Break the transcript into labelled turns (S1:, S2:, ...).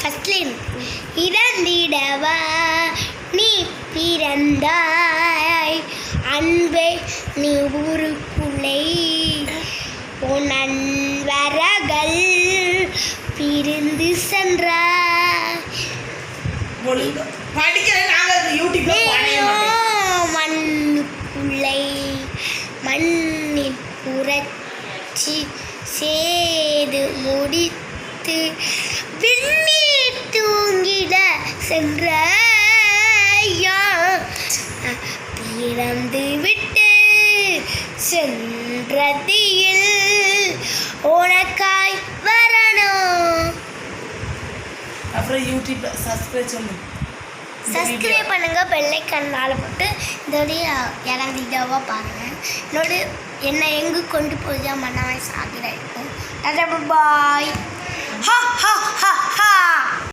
S1: ஃபஸ்ட்லேயும் இறந்திடவா நீ பிறந்தாய் அன்பே நீ ஊருக்குள்ளே உன் நண்பர்கள் பிரிந்து சென்றாய் மண்ணுக்குள்ளே மண்ணில் புரட்சி செய்து முடித்து விண்ணில் தூங்கிட சென்றாயா பிறந்து விட்டு சென்றதில் உனக்காய் வரணும்.
S2: அப்புறம் யூடியூப்ல
S1: சப்ஸ்கிரைப் பண்ணுங்க, பெல்லைக்கான போட்டு இதோடைய இறங்கிட்டாவா பாருங்க. என்னோட என்ன எங்கே கொண்டு போய் மன்னவாய் சாகிற இருக்கும். பாய்.